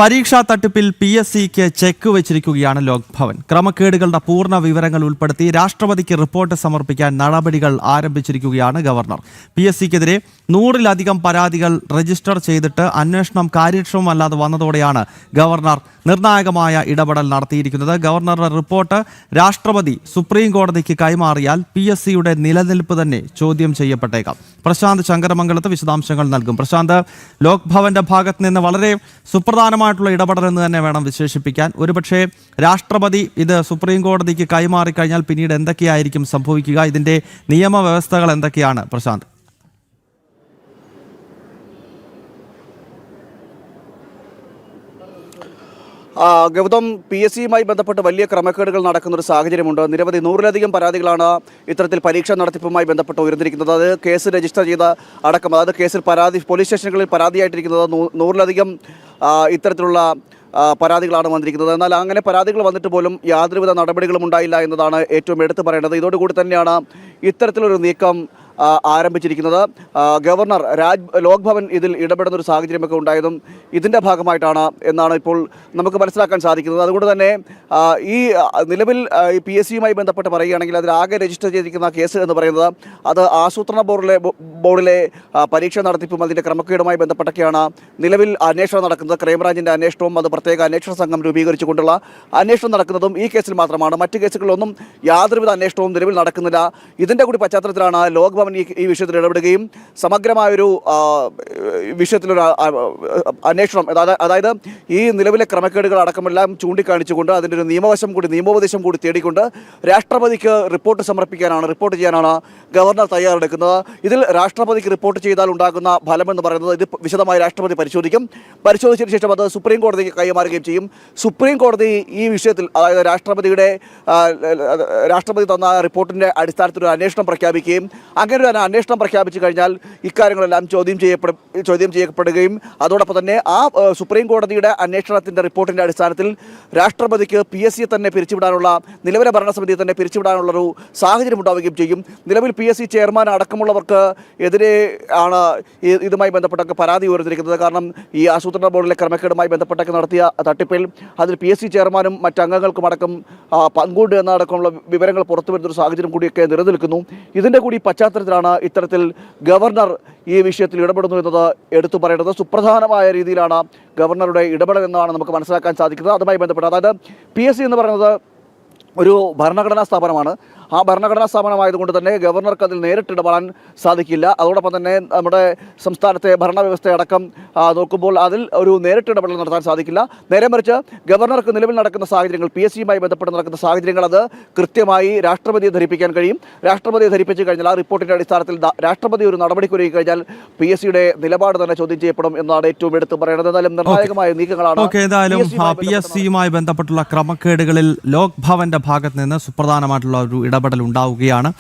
പരീക്ഷാ തട്ടിപ്പിൽ PSCക്ക് ചെക്ക് വെച്ചിരിക്കുകയാണ് ലോക് ഭവൻ. ക്രമക്കേടുകളുടെ പൂർണ്ണ വിവരങ്ങൾ ഉൾപ്പെടുത്തി രാഷ്ട്രപതിക്ക് റിപ്പോർട്ട് സമർപ്പിക്കാൻ നടപടികൾ ആരംഭിച്ചിരിക്കുകയാണ് ഗവർണർ. PSCക്കെതിരെ 100-ലധികം പരാതികൾ രജിസ്റ്റർ ചെയ്തിട്ട് അന്വേഷണം കാര്യക്ഷമമല്ലാതെ വന്നതോടെയാണ് ഗവർണർ നിർണായകമായ ഇടപെടൽ നടത്തിയിരിക്കുന്നത്. ഗവർണറുടെ റിപ്പോർട്ട് രാഷ്ട്രപതി സുപ്രീം കോടതിക്ക് കൈമാറിയാൽ PSCയുടെ നിലനിൽപ്പ് തന്നെ ചോദ്യം ചെയ്യപ്പെട്ടേക്കാം. പ്രശാന്ത് ശങ്കരമംഗലത്ത് വിശദാംശങ്ങൾ നൽകും. പ്രശാന്ത്, ലോക് ഭവന്റെ ഭാഗത്ത് നിന്ന് വളരെ സുപ്രധാനമായിട്ടുള്ള ഇടപെടൽ എന്ന് തന്നെ വേണം വിശേഷിപ്പിക്കാൻ. ഒരുപക്ഷെ രാഷ്ട്രപതി ഇത് സുപ്രീം കോടതിക്ക് കൈമാറിക്കഴിഞ്ഞാൽ പിന്നീട് എന്തൊക്കെയായിരിക്കും സംഭവിക്കുക? ഇതിന്റെ നിയമവ്യവസ്ഥകൾ എന്തൊക്കെയാണ് പ്രശാന്ത്? ഗൗതം, PSCയുമായി ബന്ധപ്പെട്ട് വലിയ ക്രമക്കേടുകൾ നടക്കുന്ന ഒരു സാഹചര്യമുണ്ട്. നിരവധി 100-ലധികം പരാതികളാണ് ഇത്തരത്തിൽ പരീക്ഷാ നടത്തിപ്പുമായി ബന്ധപ്പെട്ട് ഉയർന്നിരിക്കുന്നത്. അത് കേസ് രജിസ്റ്റർ ചെയ്ത അടക്കം, അതായത് കേസിൽ പോലീസ് സ്റ്റേഷനുകളിൽ പരാതിയായിട്ടിരിക്കുന്നത് 100-ലധികം ഇത്തരത്തിലുള്ള പരാതികളാണ് വന്നിരിക്കുന്നത്. എന്നാൽ അങ്ങനെ പരാതികൾ വന്നിട്ട് പോലും യാതൊരുവിധ നടപടികളും ഉണ്ടായില്ല എന്നതാണ് ഏറ്റവും എടുത്തു പറയേണ്ടത്. ഇതോടുകൂടി തന്നെയാണ് ഇത്തരത്തിലൊരു നീക്കം ആരംഭിച്ചിരിക്കുന്നത്. ഗവർണർ ലോക് ഭവൻ ഇതിൽ ഇടപെടുന്ന ഒരു സാഹചര്യമൊക്കെ ഉണ്ടായതും ഇതിൻ്റെ ഭാഗമായിട്ടാണ് എന്നാണ് ഇപ്പോൾ നമുക്ക് മനസ്സിലാക്കാൻ സാധിക്കുന്നത്. അതുകൊണ്ട് തന്നെ ഈ നിലവിൽ PSCയുമായി ബന്ധപ്പെട്ട് പറയുകയാണെങ്കിൽ അതിൽ ആകെ രജിസ്റ്റർ ചെയ്തിരിക്കുന്ന കേസ് എന്ന് പറയുന്നത് അത് ആസൂത്രണ ബോർഡിലെ പരീക്ഷ നടത്തിപ്പും അതിൻ്റെ ക്രമക്കേടുമായി ബന്ധപ്പെട്ടൊക്കെയാണ് നിലവിൽ അന്വേഷണം നടക്കുന്നത്. ക്രൈംബ്രാഞ്ചിൻ്റെ അന്വേഷണവും അത് പ്രത്യേക അന്വേഷണ സംഘം രൂപീകരിച്ചുകൊണ്ടുള്ള അന്വേഷണം നടക്കുന്നതും ഈ കേസിൽ മാത്രമാണ്. മറ്റ് കേസുകളിലൊന്നും യാതൊരുവിധ അന്വേഷണവും നിലവിൽ നടക്കുന്നില്ല. ഇതിൻ്റെ കൂടി പശ്ചാത്തലത്തിലാണ് ലോക് ഭവൻ ഈ വിഷയത്തിൽ ഇടപെടുകയും സമഗ്രമായൊരു വിഷയത്തിലൊരു അന്വേഷണം, അതായത് ഈ നിലവിലെ ക്രമക്കേടുകൾ അടക്കമെല്ലാം ചൂണ്ടിക്കാണിച്ചുകൊണ്ട് അതിൻ്റെ ഒരു നിയമോപദേശം കൂടി തേടിക്കൊണ്ട് രാഷ്ട്രപതിക്ക് റിപ്പോർട്ട് ചെയ്യാനാണ് ഗവർണർ തയ്യാറെടുക്കുന്നത്. ഇതിൽ രാഷ്ട്രപതിക്ക് റിപ്പോർട്ട് ചെയ്താൽ ഉണ്ടാകുന്ന ഫലമെന്ന് പറയുന്നത് ഇത് വിശദമായി രാഷ്ട്രപതി പരിശോധിച്ചതിന് ശേഷം അത് സുപ്രീം കോടതിക്ക് കൈമാറുകയും ചെയ്യും. സുപ്രീം കോടതി ഈ വിഷയത്തിൽ, അതായത് രാഷ്ട്രപതി തന്ന റിപ്പോർട്ടിൻ്റെ അടിസ്ഥാനത്തിൽ ഒരു അന്വേഷണം പ്രഖ്യാപിക്കുകയും അങ്ങനെ ഒരു അന്വേഷണം പ്രഖ്യാപിച്ചു കഴിഞ്ഞാൽ ഇക്കാര്യങ്ങളെല്ലാം ചോദ്യം ചെയ്യപ്പെടുകയും അതോടൊപ്പം തന്നെ ആ സുപ്രീം കോടതിയുടെ അന്വേഷണത്തിൻ്റെ റിപ്പോർട്ടിൻ്റെ അടിസ്ഥാനത്തിൽ രാഷ്ട്രപതിക്ക് PSCയെ തന്നെ പിരിച്ചുവിടാനുള്ള, നിലവിലെ ഭരണസമിതിയെ തന്നെ പിരിച്ചുവിടാനുള്ളൊരു സാഹചര്യം ഉണ്ടാവുകയും ചെയ്യും. നിലവിൽ PSC ചെയർമാൻ അടക്കമുള്ളവർക്ക് എതിരെ ആണ് ഇതുമായി ബന്ധപ്പെട്ടൊക്കെ പരാതി ഉയർന്നിരിക്കുന്നത്. കാരണം ഈ ആസൂത്രണ ബോർഡിലെ ക്രമക്കേടുമായി ബന്ധപ്പെട്ടൊക്കെ നടത്തിയ തട്ടിപ്പിൽ അതിൽ PSC ചെയർമാനും മറ്റംഗങ്ങൾക്കും അടക്കം പങ്കുണ്ട് എന്നടക്കമുള്ള വിവരങ്ങൾ പുറത്തു വരുന്നൊരു സാഹചര്യം കൂടിയൊക്കെ നിലനിൽക്കുന്നു. ഇതിൻ്റെ കൂടി പശ്ചാത്തലത്തിലാണ് ഇത്തരത്തിൽ ഗവർണർ ഈ വിഷയത്തിൽ ഇടപെടുന്നു എന്നത് എടുത്തു പറയേണ്ടത്. സുപ്രധാനമായ രീതിയിലാണ് ഗവർണറുടെ ഇടപെടൽ എന്നാണ് നമുക്ക് മനസ്സിലാക്കാൻ സാധിക്കുന്നത്. അതുമായി ബന്ധപ്പെട്ട്, അതായത് PSC എന്ന് പറയുന്നത് ഒരു ഭരണഘടനാ സ്ഥാപനമാണ്. ആ ഭരണഘടനാ സ്ഥാപനമായതുകൊണ്ട് തന്നെ ഗവർണർക്ക് അതിൽ നേരിട്ട് ഇടപെടാൻ സാധിക്കില്ല. അതോടൊപ്പം തന്നെ നമ്മുടെ സംസ്ഥാനത്തെ ഭരണവ്യവസ്ഥയടക്കം നോക്കുമ്പോൾ അതിൽ ഒരു നേരിട്ട് ഇടപെടൽ നടത്താൻ സാധിക്കില്ല. നേരെ മറിച്ച് ഗവർണർക്ക് നിലവിൽ നടക്കുന്ന സാഹചര്യങ്ങൾ, PSCയുമായി ബന്ധപ്പെട്ട് നടക്കുന്ന സാഹചര്യങ്ങൾ, അത് കൃത്യമായി രാഷ്ട്രപതിയെ ധരിപ്പിക്കാൻ കഴിയും. രാഷ്ട്രപതിയെ ധരിപ്പിച്ചു കഴിഞ്ഞാൽ ആ റിപ്പോർട്ടിൻ്റെ അടിസ്ഥാനത്തിൽ രാഷ്ട്രപതി ഒരു നടപടിക്കൊരുങ്ങി കഴിഞ്ഞാൽ PSCയുടെ നിലപാട് തന്നെ ചോദ്യം ചെയ്യപ്പെടും എന്നാണ് ഏറ്റവും എടുത്തു പറയുന്നത്. എന്തായാലും നിർണായകമായ നീക്കങ്ങളാണ്. PSCയുമായി ബന്ധപ്പെട്ടുള്ള ക്രമക്കേടുകളിൽ ലോക് ഭവന്റെ ഭാഗത്ത് നിന്ന് സുപ്രധാനമായിട്ടുള്ള ഒരു ഇടപെടൽ ഉണ്ടാവുകയാണ്.